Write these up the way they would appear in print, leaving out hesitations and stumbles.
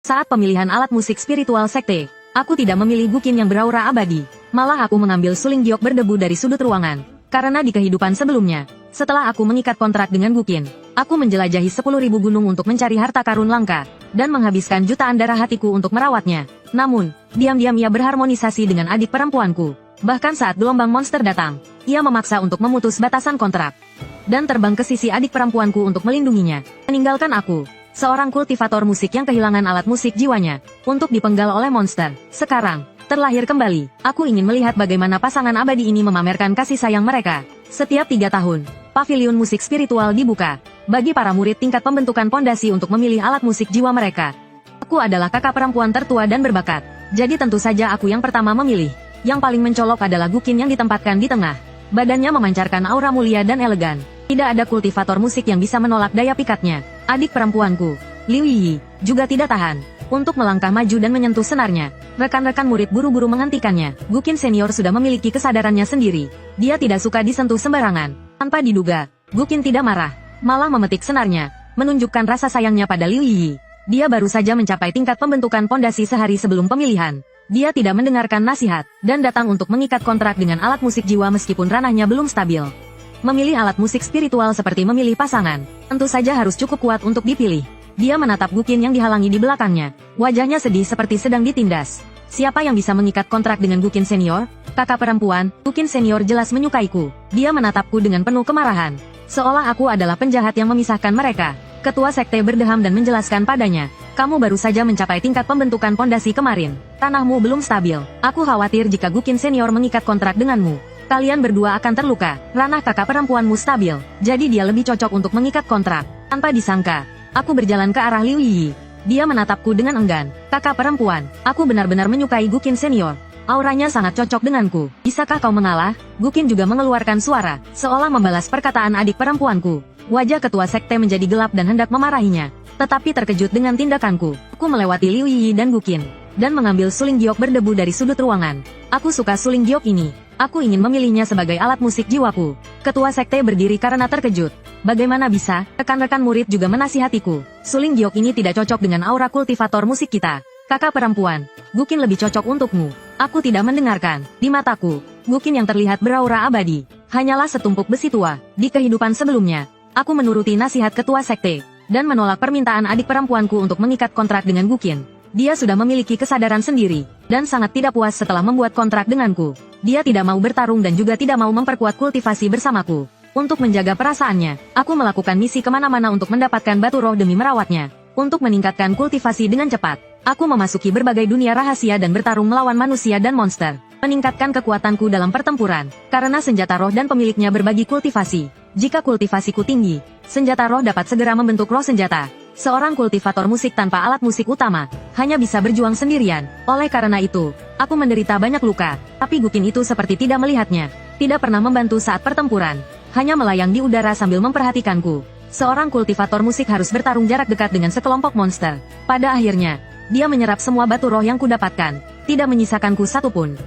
Saat pemilihan alat musik spiritual sekte, aku tidak memilih Guqin yang beraura abadi. Malah aku mengambil suling giok berdebu dari sudut ruangan. Karena di kehidupan sebelumnya, setelah aku mengikat kontrak dengan Guqin, aku menjelajahi 10.000 gunung untuk mencari harta karun langka, dan menghabiskan jutaan darah hatiku untuk merawatnya. Namun, diam-diam ia berharmonisasi dengan adik perempuanku. Bahkan saat gelombang monster datang, ia memaksa untuk memutus batasan kontrak dan terbang ke sisi adik perempuanku untuk melindunginya, meninggalkan aku, seorang kultivator musik yang kehilangan alat musik jiwanya, untuk dipenggal oleh monster. Sekarang, terlahir kembali, aku ingin melihat bagaimana pasangan abadi ini memamerkan kasih sayang mereka. Setiap 3 tahun, pavilion musik spiritual dibuka, bagi para murid tingkat pembentukan pondasi untuk memilih alat musik jiwa mereka. Aku adalah kakak perempuan tertua dan berbakat, jadi tentu saja aku yang pertama memilih. Yang paling mencolok adalah Guqin yang ditempatkan di tengah. Badannya memancarkan aura mulia dan elegan. Tidak ada kultivator musik yang bisa menolak daya pikatnya. Adik perempuanku, Liu Yi, juga tidak tahan untuk melangkah maju dan menyentuh senarnya. Rekan-rekan murid buru-buru menghentikannya. Guqin senior sudah memiliki kesadarannya sendiri. Dia tidak suka disentuh sembarangan. Tanpa diduga, Guqin tidak marah, malah memetik senarnya, menunjukkan rasa sayangnya pada Liu Yi. Dia baru saja mencapai tingkat pembentukan pondasi sehari sebelum pemilihan. Dia tidak mendengarkan nasihat, dan datang untuk mengikat kontrak dengan alat musik jiwa meskipun ranahnya belum stabil. Memilih alat musik spiritual seperti memilih pasangan, tentu saja harus cukup kuat untuk dipilih. Dia menatap Guqin yang dihalangi di belakangnya. Wajahnya sedih seperti sedang ditindas. Siapa yang bisa mengikat kontrak dengan Guqin senior? Kakak perempuan, Guqin senior jelas menyukaiku. Dia menatapku dengan penuh kemarahan, seolah aku adalah penjahat yang memisahkan mereka. Ketua sekte berdeham dan menjelaskan padanya, kamu baru saja mencapai tingkat pembentukan pondasi kemarin. Tanahmu belum stabil. Aku khawatir jika Guqin senior mengikat kontrak denganmu, kalian berdua akan terluka. Ranah kakak perempuanmu stabil, jadi dia lebih cocok untuk mengikat kontrak. Tanpa disangka, aku berjalan ke arah Liu Yi. Dia menatapku dengan enggan. Kakak perempuan, aku benar-benar menyukai Guqin senior. Auranya sangat cocok denganku. Bisakah kau mengalah? Guqin juga mengeluarkan suara, seolah membalas perkataan adik perempuanku. Wajah ketua sekte menjadi gelap dan hendak memarahinya, tetapi terkejut dengan tindakanku. Aku melewati Liu Yi dan Guqin, dan mengambil suling giok berdebu dari sudut ruangan. Aku suka suling giok ini. Aku ingin memilihnya sebagai alat musik jiwaku. Ketua sekte berdiri karena terkejut. Bagaimana bisa? Rekan-rekan murid juga menasihatiku. Suling giok ini tidak cocok dengan aura kultivator musik kita. Kakak perempuan, Guqin lebih cocok untukmu. Aku tidak mendengarkan. Di mataku, Guqin yang terlihat beraura abadi hanyalah setumpuk besi tua. Di kehidupan sebelumnya, aku menuruti nasihat ketua sekte, dan menolak permintaan adik perempuanku untuk mengikat kontrak dengan Guqin. Dia sudah memiliki kesadaran sendiri, dan sangat tidak puas setelah membuat kontrak denganku. Dia tidak mau bertarung dan juga tidak mau memperkuat kultivasi bersamaku. Untuk menjaga perasaannya, aku melakukan misi kemana-mana untuk mendapatkan batu roh demi merawatnya. Untuk meningkatkan kultivasi dengan cepat, aku memasuki berbagai dunia rahasia dan bertarung melawan manusia dan monster. Meningkatkan kekuatanku dalam pertempuran, karena senjata roh dan pemiliknya berbagi kultivasi. Jika kultivasiku tinggi, senjata roh dapat segera membentuk roh senjata. Seorang kultivator musik tanpa alat musik utama, hanya bisa berjuang sendirian. Oleh karena itu, aku menderita banyak luka, tapi Guqin itu seperti tidak melihatnya. Tidak pernah membantu saat pertempuran, hanya melayang di udara sambil memperhatikanku. Seorang kultivator musik harus bertarung jarak dekat dengan sekelompok monster. Pada akhirnya, dia menyerap semua batu roh yang kudapatkan, tidak menyisakanku satupun.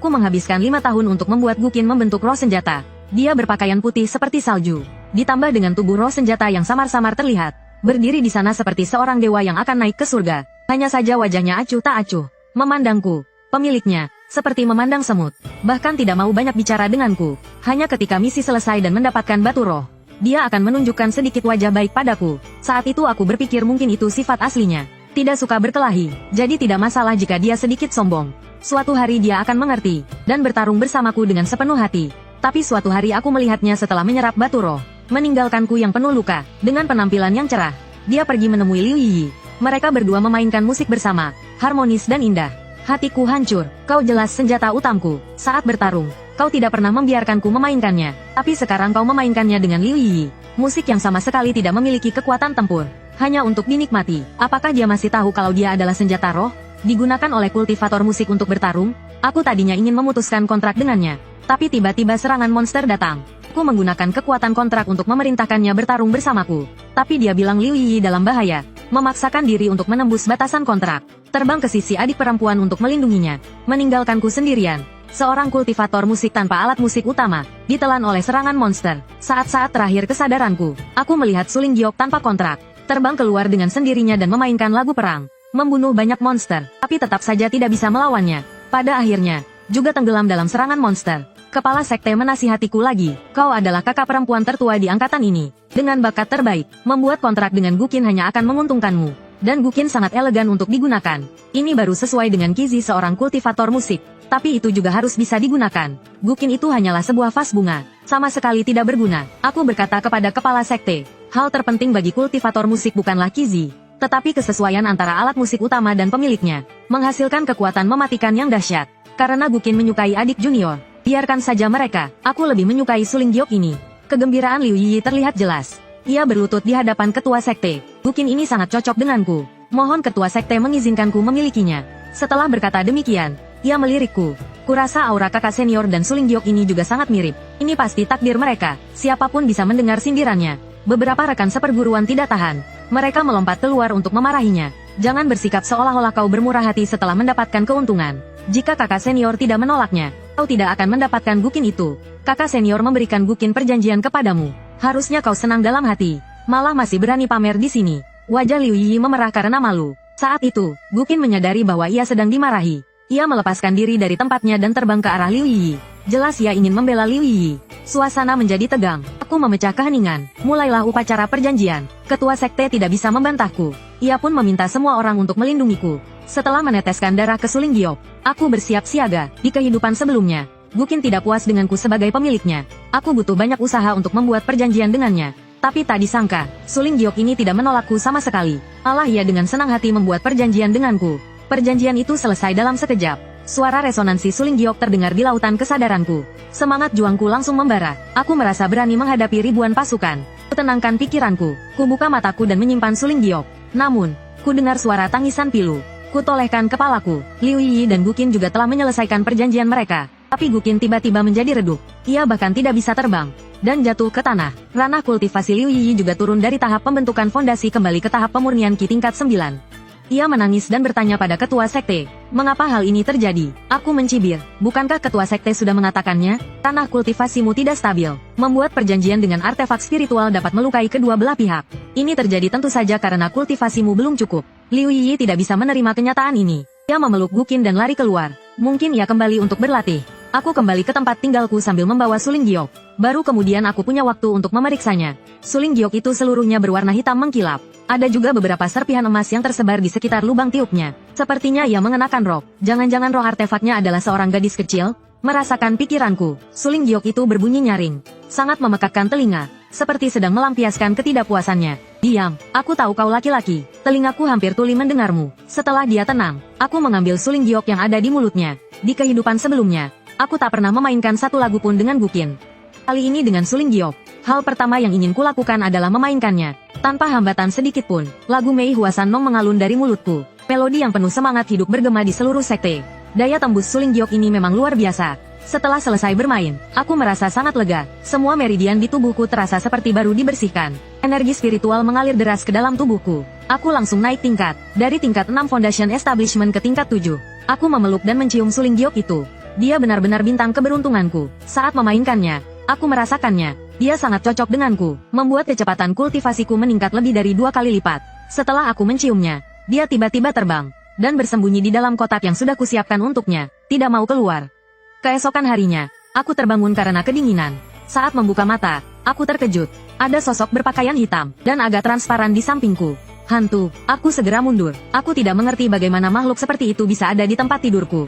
Aku menghabiskan 5 tahun untuk membuat Guqin membentuk roh senjata. Dia berpakaian putih seperti salju, ditambah dengan tubuh roh senjata yang samar-samar terlihat. Berdiri di sana seperti seorang dewa yang akan naik ke surga. Hanya saja wajahnya acuh tak acuh, memandangku. Pemiliknya, seperti memandang semut. Bahkan tidak mau banyak bicara denganku. Hanya ketika misi selesai dan mendapatkan batu roh, dia akan menunjukkan sedikit wajah baik padaku. Saat itu aku berpikir mungkin itu sifat aslinya. Tidak suka berkelahi, jadi tidak masalah jika dia sedikit sombong. Suatu hari dia akan mengerti, dan bertarung bersamaku dengan sepenuh hati. Tapi suatu hari aku melihatnya setelah menyerap batu roh, meninggalkanku yang penuh luka. Dengan penampilan yang cerah, dia pergi menemui Liu Yi. Mereka berdua memainkan musik bersama, harmonis dan indah. Hatiku hancur. Kau jelas senjata utamku. Saat bertarung, kau tidak pernah membiarkanku memainkannya. Tapi sekarang kau memainkannya dengan Liu Yi. Musik yang sama sekali tidak memiliki kekuatan tempur, hanya untuk dinikmati. Apakah dia masih tahu kalau dia adalah senjata roh, digunakan oleh kultivator musik untuk bertarung? Aku tadinya ingin memutuskan kontrak dengannya, tapi tiba-tiba serangan monster datang. Aku menggunakan kekuatan kontrak untuk memerintahkannya bertarung bersamaku. Tapi dia bilang Liu Yi dalam bahaya, memaksakan diri untuk menembus batasan kontrak. Terbang ke sisi adik perempuan untuk melindunginya, meninggalkanku sendirian. Seorang kultivator musik tanpa alat musik utama, ditelan oleh serangan monster. Saat-saat terakhir kesadaranku, aku melihat suling giok tanpa kontrak, terbang keluar dengan sendirinya dan memainkan lagu perang. membunuh banyak monster, tapi tetap saja tidak bisa melawannya. Pada akhirnya, juga tenggelam dalam serangan monster. Kepala sekte menasihatiku lagi, kau adalah kakak perempuan tertua di angkatan ini. Dengan bakat terbaik, membuat kontrak dengan Gukin hanya akan menguntungkanmu. Dan Gukin sangat elegan untuk digunakan. Ini baru sesuai dengan gizi seorang kultivator musik. Tapi itu juga harus bisa digunakan. Gukin itu hanyalah sebuah vas bunga. Sama sekali tidak berguna. Aku berkata kepada kepala sekte. Hal terpenting bagi kultivator musik bukanlah gizi, tetapi kesesuaian antara alat musik utama dan pemiliknya. Menghasilkan kekuatan mematikan yang dahsyat. Karena Gukin menyukai adik junior, biarkan saja mereka. Aku lebih menyukai suling giok ini. Kegembiraan Liu Yi terlihat jelas. Ia berlutut di hadapan ketua sekte. Gukin ini sangat cocok denganku. Mohon ketua sekte mengizinkanku memilikinya. Setelah berkata demikian, ia melirikku. Kurasa aura kakak senior dan suling giok ini juga sangat mirip. Ini pasti takdir mereka. Siapapun bisa mendengar sindirannya. Beberapa rekan seperguruan tidak tahan. Mereka melompat keluar untuk memarahinya. Jangan bersikap seolah-olah kau bermurah hati setelah mendapatkan keuntungan. Jika kakak senior tidak menolaknya, kau tidak akan mendapatkan Gukin itu. Kakak senior memberikan Gukin perjanjian kepadamu. Harusnya kau senang dalam hati. Malah masih berani pamer di sini. Wajah Liu Yi memerah karena malu. Saat itu, Gukin menyadari bahwa ia sedang dimarahi. Ia melepaskan diri dari tempatnya dan terbang ke arah Liu Yi. Jelas ia ingin membela Liu Yi. Suasana menjadi tegang. Aku memecah keheningan. Mulailah upacara perjanjian. Ketua sekte tidak bisa membantahku. Ia pun meminta semua orang untuk melindungiku. Setelah meneteskan darah ke suling giok, aku bersiap siaga. Di kehidupan sebelumnya, Gukin tidak puas denganku sebagai pemiliknya. Aku butuh banyak usaha untuk membuat perjanjian dengannya. Tapi tak disangka, suling giok ini tidak menolakku sama sekali. Malah ia dengan senang hati membuat perjanjian denganku. Perjanjian itu selesai dalam sekejap. Suara resonansi suling giok terdengar di lautan kesadaranku. Semangat juangku langsung membara. Aku merasa berani menghadapi ribuan pasukan. Kutenangkan pikiranku. Kubuka mataku dan menyimpan suling giok. Namun, ku dengar suara tangisan pilu. Kutolehkan kepalaku. Liu Yi dan Gukin juga telah menyelesaikan perjanjian mereka. Tapi Gukin tiba-tiba menjadi redup. Ia bahkan tidak bisa terbang. Dan jatuh ke tanah. Ranah kultivasi Liu Yi juga turun dari tahap pembentukan fondasi kembali ke tahap pemurnian Ki tingkat 9. Ia menangis dan bertanya pada ketua sekte, mengapa hal ini terjadi? Aku mencibir, bukankah ketua sekte sudah mengatakannya? Tanah kultivasimu tidak stabil. Membuat perjanjian dengan artefak spiritual dapat melukai kedua belah pihak. Ini terjadi tentu saja karena kultivasimu belum cukup. Liu Yi tidak bisa menerima kenyataan ini. Ia memeluk Gukin dan lari keluar. Mungkin ia kembali untuk berlatih. Aku kembali ke tempat tinggalku sambil membawa suling giok. Baru kemudian aku punya waktu untuk memeriksanya. Suling giok itu seluruhnya berwarna hitam mengkilap. Ada juga beberapa serpihan emas yang tersebar di sekitar lubang tiupnya. Sepertinya ia mengenakan rok. Jangan-jangan roh artefaknya adalah seorang gadis kecil? Merasakan pikiranku, suling giok itu berbunyi nyaring. Sangat memekakkan telinga, seperti sedang melampiaskan ketidakpuasannya. Diam, aku tahu kau laki-laki. Telingaku hampir tuli mendengarmu. Setelah dia tenang, aku mengambil suling giok yang ada di mulutnya. Di kehidupan sebelumnya, aku tak pernah memainkan satu lagu pun dengan Gukin. Kali ini dengan suling giok, hal pertama yang ingin kulakukan adalah memainkannya. Tanpa hambatan sedikit pun, lagu Mei Huasan Nong mengalun dari mulutku. Melodi yang penuh semangat hidup bergema di seluruh sekte. Daya tembus suling giok ini memang luar biasa. Setelah selesai bermain, aku merasa sangat lega. Semua meridian di tubuhku terasa seperti baru dibersihkan. Energi spiritual mengalir deras ke dalam tubuhku. Aku langsung naik tingkat. Dari tingkat 6 Foundation Establishment ke tingkat 7. Aku memeluk dan mencium suling giok itu. Dia benar-benar bintang keberuntunganku. Saat memainkannya, aku merasakannya. Dia sangat cocok denganku, membuat kecepatan kultivasiku meningkat lebih dari 2 kali lipat. Setelah aku menciumnya, dia tiba-tiba terbang, dan bersembunyi di dalam kotak yang sudah kusiapkan untuknya, tidak mau keluar. Keesokan harinya, aku terbangun karena kedinginan. Saat membuka mata, aku terkejut. Ada sosok berpakaian hitam, dan agak transparan di sampingku. Hantu, aku segera mundur. Aku tidak mengerti bagaimana makhluk seperti itu bisa ada di tempat tidurku.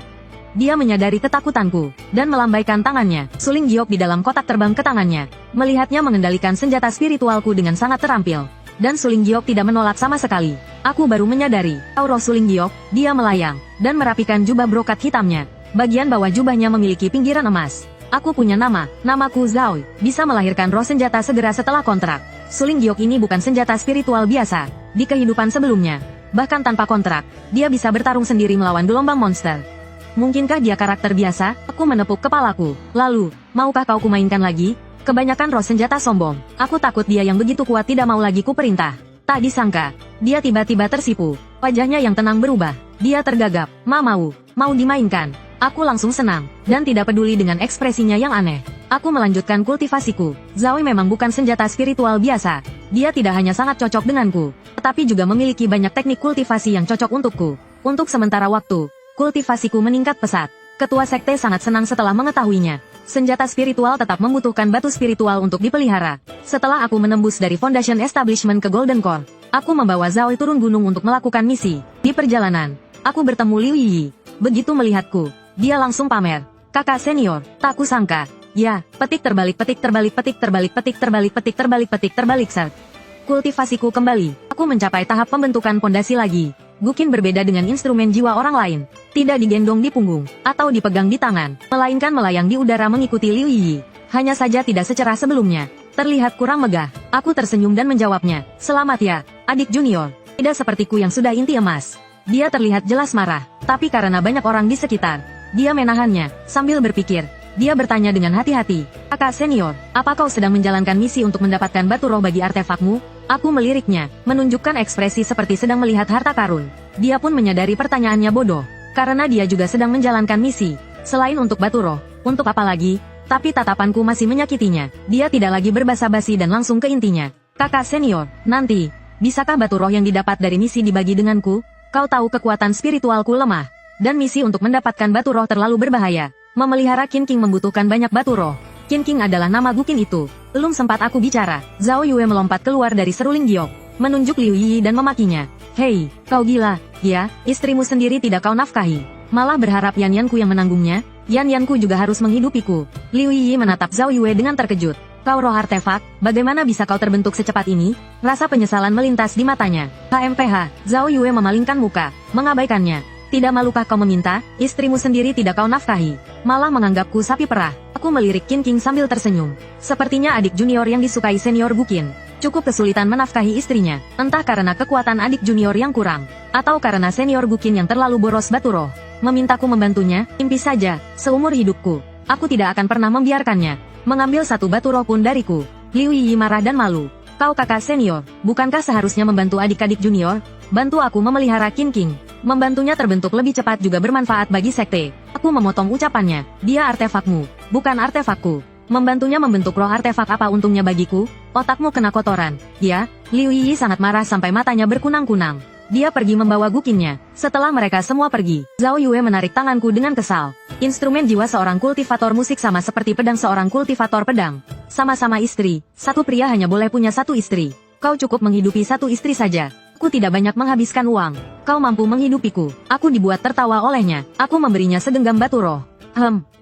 Dia menyadari ketakutanku, dan melambaikan tangannya. Suling giok di dalam kotak terbang ke tangannya. Melihatnya mengendalikan senjata spiritualku dengan sangat terampil. Dan suling giok tidak menolak sama sekali. Aku baru menyadari, aura suling giok, dia melayang, dan merapikan jubah brokat hitamnya. Bagian bawah jubahnya memiliki pinggiran emas. Aku punya nama, namaku Zhao, bisa melahirkan roh senjata segera setelah kontrak. Suling giok ini bukan senjata spiritual biasa. Di kehidupan sebelumnya, bahkan tanpa kontrak, dia bisa bertarung sendiri melawan gelombang monster. Mungkinkah dia karakter biasa? Aku menepuk kepalaku. Lalu, maukah kau kumainkan lagi? Kebanyakan roh senjata sombong. Aku takut dia yang begitu kuat tidak mau lagi kuperintah. Tak disangka, dia tiba-tiba tersipu. Wajahnya yang tenang berubah. Dia tergagap. Mau dimainkan. Aku langsung senang, dan tidak peduli dengan ekspresinya yang aneh. Aku melanjutkan kultivasiku. Zhao memang bukan senjata spiritual biasa. Dia tidak hanya sangat cocok denganku, tetapi juga memiliki banyak teknik kultivasi yang cocok untukku. Untuk sementara waktu, kultivasiku meningkat pesat. Ketua sekte sangat senang setelah mengetahuinya. Senjata spiritual tetap membutuhkan batu spiritual untuk dipelihara. Setelah aku menembus dari Foundation Establishment ke Golden Core, aku membawa Zhao turun gunung untuk melakukan misi. Di perjalanan, aku bertemu Liu Yi. Begitu melihatku, dia langsung pamer. Kakak senior, tak kusangka. Ya, petik terbalik, petik terbalik, petik terbalik, petik terbalik, petik terbalik, petik terbalik, set. Kultivasiku kembali. Aku mencapai tahap pembentukan pondasi lagi. Gukin berbeda dengan instrumen jiwa orang lain. Tidak digendong di punggung, atau dipegang di tangan, melainkan melayang di udara mengikuti Liu Yi. Hanya saja tidak secerah sebelumnya. Terlihat kurang megah. Aku tersenyum dan menjawabnya. Selamat ya, adik junior. Tidak sepertiku yang sudah inti emas. Dia terlihat jelas marah, tapi karena banyak orang di sekitar, dia menahannya, sambil berpikir. Dia bertanya dengan hati-hati, kakak senior, apa kau sedang menjalankan misi untuk mendapatkan batu roh bagi artefakmu? Aku meliriknya, menunjukkan ekspresi seperti sedang melihat harta karun. Dia pun menyadari pertanyaannya bodoh, karena dia juga sedang menjalankan misi. Selain untuk batu roh, untuk apa lagi? Tapi tatapanku masih menyakitinya. Dia tidak lagi berbasa-basi dan langsung ke intinya. Kakak senior, nanti, bisakah batu roh yang didapat dari misi dibagi denganku? Kau tahu kekuatan spiritualku lemah, dan misi untuk mendapatkan batu roh terlalu berbahaya. Memelihara Qin King membutuhkan banyak batu roh. Qin King adalah nama Gukin itu. Belum sempat aku bicara, Zhao Yue melompat keluar dari seruling giok, menunjuk Liu Yi dan memakinya. Hei, kau gila, ya, istrimu sendiri tidak kau nafkahi. Malah berharap Yan Yanku yang menanggungnya, Yan Yanku juga harus menghidupiku. Liu Yi menatap Zhao Yue dengan terkejut. Kau roh artefak, bagaimana bisa kau terbentuk secepat ini? Rasa penyesalan melintas di matanya. HMPH, Zhao Yue memalingkan muka, mengabaikannya. Tidak malukah kau meminta, istrimu sendiri tidak kau nafkahi, malah menganggapku sapi perah. Aku melirik Qin King sambil tersenyum. Sepertinya adik junior yang disukai senior Gukin cukup kesulitan menafkahi istrinya, entah karena kekuatan adik junior yang kurang, atau karena senior Gukin yang terlalu boros batu roh. Memintaku membantunya, impi saja, seumur hidupku. Aku tidak akan pernah membiarkannya mengambil satu batu roh pun dariku. Liu Yi marah dan malu. Kau kakak senior, bukankah seharusnya membantu adik-adik junior? Bantu aku memelihara Qin King. Membantunya terbentuk lebih cepat juga bermanfaat bagi sekte. Aku memotong ucapannya. Dia artefakmu, bukan artefakku. Membantunya membentuk roh artefak apa untungnya bagiku? Otakmu kena kotoran. Ya, Liu Yi sangat marah sampai matanya berkunang-kunang. Dia pergi membawa Gukinnya. Setelah mereka semua pergi, Zhao Yue menarik tanganku dengan kesal. Instrumen jiwa seorang kultivator musik sama seperti pedang seorang kultivator pedang. Sama-sama istri, satu pria hanya boleh punya satu istri. Kau cukup menghidupi satu istri saja. Aku tidak banyak menghabiskan uang. Kau mampu menghidupiku. Aku dibuat tertawa olehnya. Aku memberinya segenggam batu roh.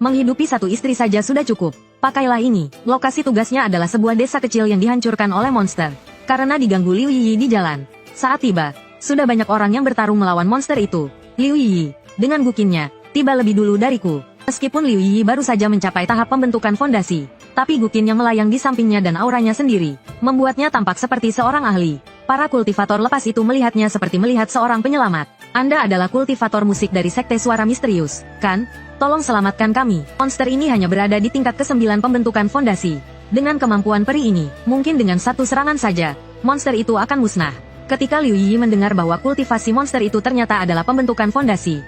Menghidupi satu istri saja sudah cukup. Pakailah ini. Lokasi tugasnya adalah sebuah desa kecil yang dihancurkan oleh monster. Karena diganggu Liu Yi di jalan. Saat tiba, sudah banyak orang yang bertarung melawan monster itu. Liu Yi, dengan Gukinnya, tiba lebih dulu dariku. Meskipun Liu Yi baru saja mencapai tahap pembentukan fondasi, tapi Gukin yang melayang di sampingnya dan auranya sendiri, membuatnya tampak seperti seorang ahli. Para kultivator lepas itu melihatnya seperti melihat seorang penyelamat. Anda adalah kultivator musik dari Sekte Suara Misterius, kan? Tolong selamatkan kami. Monster ini hanya berada di tingkat ke-9 pembentukan fondasi. Dengan kemampuan peri ini, mungkin dengan satu serangan saja, monster itu akan musnah. Ketika Liu Yi mendengar bahwa kultivasi monster itu ternyata adalah pembentukan fondasi,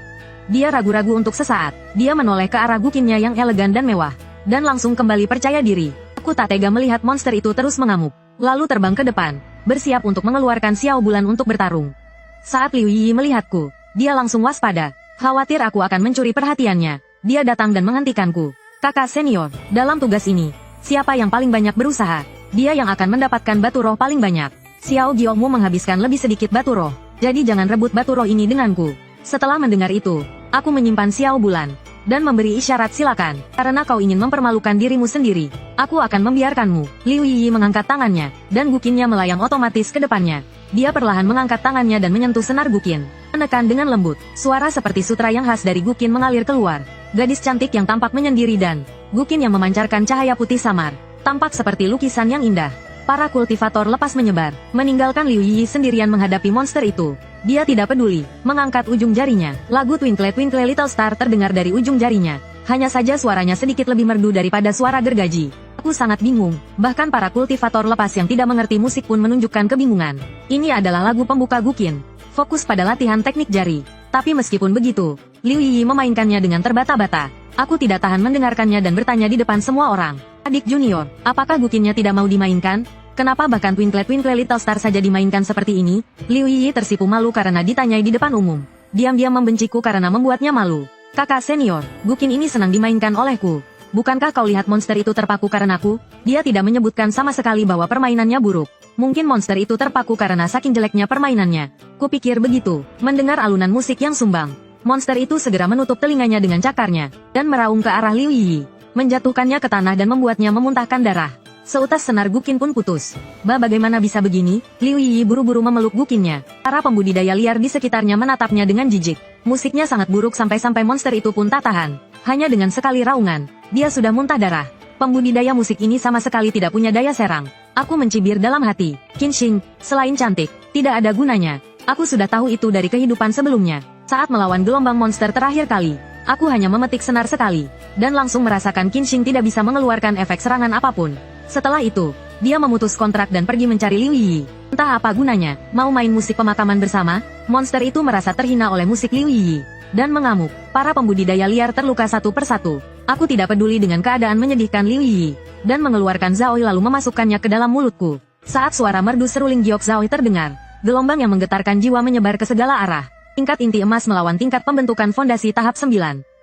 dia ragu-ragu untuk sesaat. Dia menoleh ke arah Gukinnya yang elegan dan mewah, dan langsung kembali percaya diri. Aku tak tega melihat monster itu terus mengamuk, lalu terbang ke depan, bersiap untuk mengeluarkan Xiao Bulan untuk bertarung. Saat Liu Yi melihatku, dia langsung waspada. Khawatir aku akan mencuri perhatiannya. Dia datang dan menghentikanku. Kakak senior, dalam tugas ini, siapa yang paling banyak berusaha? Dia yang akan mendapatkan batu roh paling banyak. Xiao Giongmu menghabiskan lebih sedikit batu roh, jadi jangan rebut batu roh ini denganku. Setelah mendengar itu, aku menyimpan Xiao Bulan, dan memberi isyarat silakan. Karena kau ingin mempermalukan dirimu sendiri, aku akan membiarkanmu. Liu Yi mengangkat tangannya, dan Gukinnya melayang otomatis ke depannya. Dia perlahan mengangkat tangannya dan menyentuh senar Gukin. Menekan dengan lembut, suara seperti sutra yang khas dari Gukin mengalir keluar. Gadis cantik yang tampak menyendiri dan Gukin yang memancarkan cahaya putih samar, tampak seperti lukisan yang indah. Para kultivator lepas menyebar, meninggalkan Liu Yi sendirian menghadapi monster itu. Dia tidak peduli, mengangkat ujung jarinya. Lagu Twinkle Twinkle Little Star terdengar dari ujung jarinya. Hanya saja suaranya sedikit lebih merdu daripada suara gergaji. Aku sangat bingung, bahkan para kultivator lepas yang tidak mengerti musik pun menunjukkan kebingungan. Ini adalah lagu pembuka Gukin. Fokus pada latihan teknik jari. Tapi meskipun begitu, Liu Yi memainkannya dengan terbata-bata. Aku tidak tahan mendengarkannya dan bertanya di depan semua orang. Adik junior, apakah Gukinnya tidak mau dimainkan? Kenapa bahkan Twinkle Twinkle Little Star saja dimainkan seperti ini? Liu Yiyi tersipu malu karena ditanyai di depan umum. Diam-diam membenciku karena membuatnya malu. Kakak senior, Gukin ini senang dimainkan olehku. Bukankah kau lihat monster itu terpaku karenaku? Dia tidak menyebutkan sama sekali bahwa permainannya buruk. Mungkin monster itu terpaku karena saking jeleknya permainannya. Kupikir begitu, mendengar alunan musik yang sumbang. Monster itu segera menutup telinganya dengan cakarnya, dan meraung ke arah Liu Yiyi, menjatuhkannya ke tanah dan membuatnya memuntahkan darah. Seutas senar Gukin pun putus. Bagaimana bisa begini? Liu Yiyi buru-buru memeluk Gukinnya. Para pembudidaya liar di sekitarnya menatapnya dengan jijik. Musiknya sangat buruk sampai-sampai monster itu pun tak tahan. Hanya dengan sekali raungan, dia sudah muntah darah. Pembudidaya musik ini sama sekali tidak punya daya serang. Aku mencibir dalam hati. Qinxing, selain cantik, tidak ada gunanya. Aku sudah tahu itu dari kehidupan sebelumnya. Saat melawan gelombang monster terakhir kali, aku hanya memetik senar sekali, dan langsung merasakan Qinxing tidak bisa mengeluarkan efek serangan apapun. Setelah itu, dia memutus kontrak dan pergi mencari Liu Yiyi. Entah apa gunanya, mau main musik pemakaman bersama? Monster itu merasa terhina oleh musik Liu Yiyi, dan mengamuk. Para pembudidaya liar terluka satu persatu. Aku tidak peduli dengan keadaan menyedihkan Liu Yiyi, dan mengeluarkan Zaoi lalu memasukkannya ke dalam mulutku. Saat suara merdu seruling giok Zaoi terdengar, gelombang yang menggetarkan jiwa menyebar ke segala arah. Tingkat inti emas melawan tingkat pembentukan fondasi tahap 9.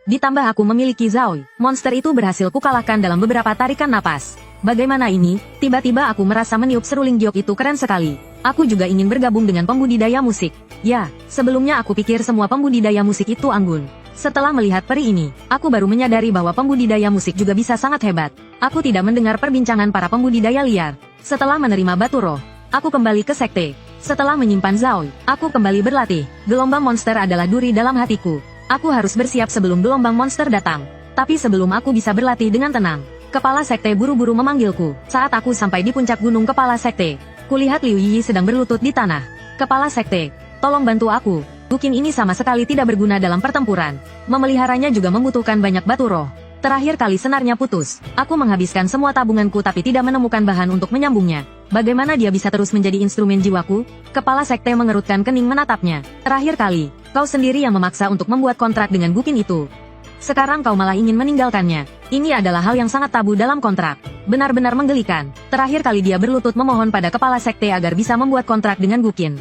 Ditambah aku memiliki Zaoi, monster itu berhasil kukalahkan dalam beberapa tarikan napas. Bagaimana ini? Tiba-tiba aku merasa meniup seruling giok itu keren sekali. Aku juga ingin bergabung dengan pembudidaya musik. Ya, sebelumnya aku pikir semua pembudidaya musik itu anggun. Setelah melihat peri ini, aku baru menyadari bahwa pembudidaya musik juga bisa sangat hebat. Aku tidak mendengar perbincangan para pembudidaya liar. Setelah menerima batu roh, aku kembali ke sekte. Setelah menyimpan Zaoi, aku kembali berlatih. Gelombang monster adalah duri dalam hatiku. Aku harus bersiap sebelum gelombang monster datang. Tapi sebelum aku bisa berlatih dengan tenang, Kepala Sekte buru-buru memanggilku. Saat aku sampai di puncak gunung Kepala Sekte, kulihat Liu Yiyi sedang berlutut di tanah. Kepala Sekte, tolong bantu aku. Gukin ini sama sekali tidak berguna dalam pertempuran. Memeliharanya juga membutuhkan banyak batu roh. Terakhir kali senarnya putus. Aku menghabiskan semua tabunganku tapi tidak menemukan bahan untuk menyambungnya. Bagaimana dia bisa terus menjadi instrumen jiwaku? Kepala Sekte mengerutkan kening menatapnya. Terakhir kali, kau sendiri yang memaksa untuk membuat kontrak dengan Gukin itu. Sekarang kau malah ingin meninggalkannya. Ini adalah hal yang sangat tabu dalam kontrak. Benar-benar menggelikan. Terakhir kali dia berlutut memohon pada kepala sekte agar bisa membuat kontrak dengan Gukin.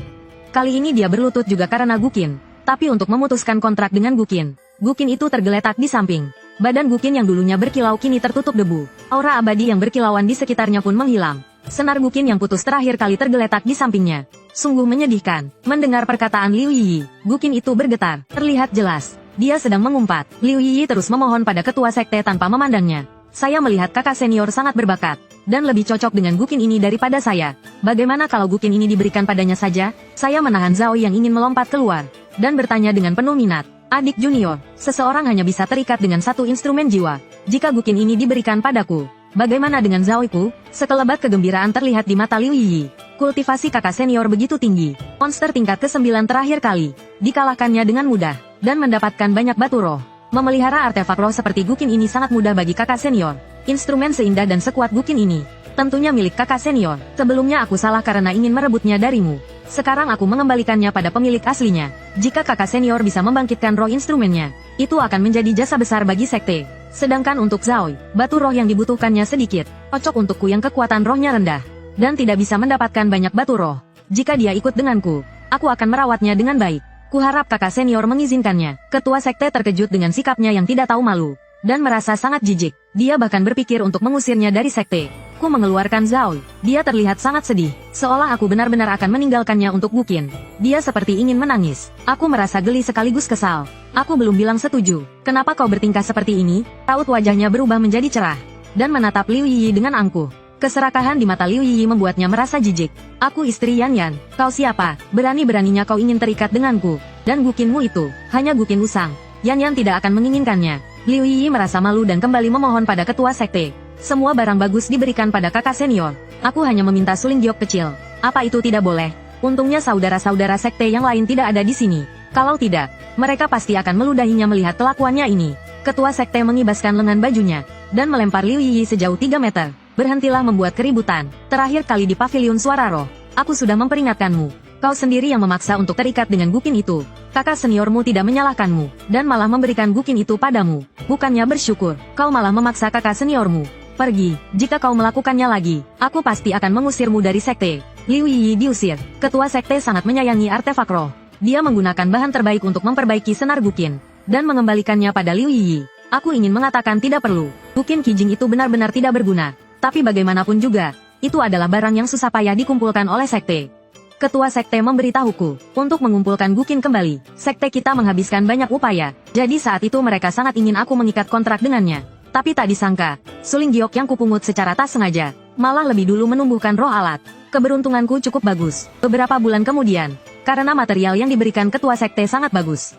Kali ini dia berlutut juga karena Gukin. Tapi untuk memutuskan kontrak dengan Gukin, Gukin itu tergeletak di samping. Badan Gukin yang dulunya berkilau kini tertutup debu. Aura abadi yang berkilauan di sekitarnya pun menghilang. Senar Gukin yang putus terakhir kali tergeletak di sampingnya. Sungguh menyedihkan. Mendengar perkataan Liu Yiyi, Gukin itu bergetar. Terlihat jelas. Dia sedang mengumpat. Liu Yiyi terus memohon pada ketua sekte tanpa memandangnya. Saya melihat kakak senior sangat berbakat, dan lebih cocok dengan Gukin ini daripada saya. Bagaimana kalau Gukin ini diberikan padanya saja? Saya menahan Zaoi yang ingin melompat keluar, dan bertanya dengan penuh minat. Adik junior, seseorang hanya bisa terikat dengan satu instrumen jiwa. Jika Gukin ini diberikan padaku, bagaimana dengan Zaoiku? Sekelebat kegembiraan terlihat di mata Liu Yiyi. Kultivasi kakak senior begitu tinggi. Monster tingkat ke-9 terakhir kali, dikalahkannya dengan mudah, dan mendapatkan banyak batu roh. Memelihara artefak roh seperti Gukin ini sangat mudah bagi kakak senior. Instrumen seindah dan sekuat Gukin ini, tentunya milik kakak senior. Sebelumnya aku salah karena ingin merebutnya darimu. Sekarang aku mengembalikannya pada pemilik aslinya. Jika kakak senior bisa membangkitkan roh instrumennya, itu akan menjadi jasa besar bagi sekte. Sedangkan untuk Zaoi, batu roh yang dibutuhkannya sedikit, cocok untukku yang kekuatan rohnya rendah, dan tidak bisa mendapatkan banyak batu roh. Jika dia ikut denganku, aku akan merawatnya dengan baik. Kuharap kakak senior mengizinkannya. Ketua sekte terkejut dengan sikapnya yang tidak tahu malu, dan merasa sangat jijik. Dia bahkan berpikir untuk mengusirnya dari sekte. Ku mengeluarkan Zaoi. Dia terlihat sangat sedih, seolah aku benar-benar akan meninggalkannya untuk Gukin. Dia seperti ingin menangis. Aku merasa geli sekaligus kesal. Aku belum bilang setuju. Kenapa kau bertingkah seperti ini? Raut wajahnya berubah menjadi cerah, dan menatap Liu Yiyi dengan angkuh. Keserakahan di mata Liu Yiyi membuatnya merasa jijik. Aku istri Yan Yan. Kau siapa? Berani-beraninya kau ingin terikat denganku. Dan Gukinmu itu, hanya Gukin usang. Yan Yan tidak akan menginginkannya. Liu Yiyi merasa malu dan kembali memohon pada ketua sekte. Semua barang bagus diberikan pada kakak senior. Aku hanya meminta suling giok kecil. Apa itu tidak boleh? Untungnya saudara-saudara sekte yang lain tidak ada di sini. Kalau tidak, mereka pasti akan meludahinya melihat kelakuannya ini. Ketua sekte mengibaskan lengan bajunya, dan melempar Liu Yiyi sejauh 3 meter. Berhentilah membuat keributan. Terakhir kali di pavilion suara roh, aku sudah memperingatkanmu. Kau sendiri yang memaksa untuk terikat dengan Gukin itu. Kakak seniormu tidak menyalahkanmu, dan malah memberikan Gukin itu padamu. Bukannya bersyukur, kau malah memaksa kakak seniormu. Pergi, jika kau melakukannya lagi, aku pasti akan mengusirmu dari sekte. Liu Yiyi diusir. Ketua sekte sangat menyayangi artefak roh. Dia menggunakan bahan terbaik untuk memperbaiki senar Guqin dan mengembalikannya pada Liu Yiyi. Aku ingin mengatakan tidak perlu. Guqin Kijing itu benar-benar tidak berguna. Tapi bagaimanapun juga, itu adalah barang yang susah payah dikumpulkan oleh sekte. Ketua sekte memberitahuku untuk mengumpulkan Guqin kembali. Sekte kita menghabiskan banyak upaya. Jadi saat itu mereka sangat ingin aku mengikat kontrak dengannya. Tapi tak disangka, suling giok yang kupungut secara tak sengaja, malah lebih dulu menumbuhkan roh alat. Keberuntunganku cukup bagus. Beberapa bulan kemudian, karena material yang diberikan ketua sekte sangat bagus,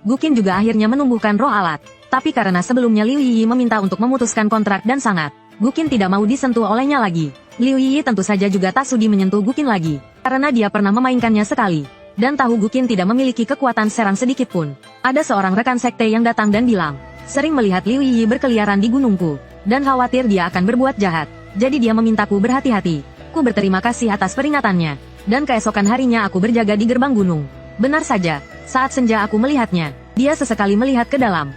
Guqin juga akhirnya menumbuhkan roh alat. Tapi karena sebelumnya Liu Yiyi meminta untuk memutuskan kontrak dan sangat, Guqin tidak mau disentuh olehnya lagi. Liu Yiyi tentu saja juga tak sudi menyentuh Guqin lagi, karena dia pernah memainkannya sekali. Dan tahu Guqin tidak memiliki kekuatan serang sedikit pun. Ada seorang rekan sekte yang datang dan bilang, sering melihat Liu Yiyi berkeliaran di gunungku, dan khawatir dia akan berbuat jahat. Jadi dia memintaku berhati-hati. Aku berterima kasih atas peringatannya. Dan keesokan harinya aku berjaga di gerbang gunung. Benar saja, saat senja aku melihatnya. Dia sesekali melihat ke dalam.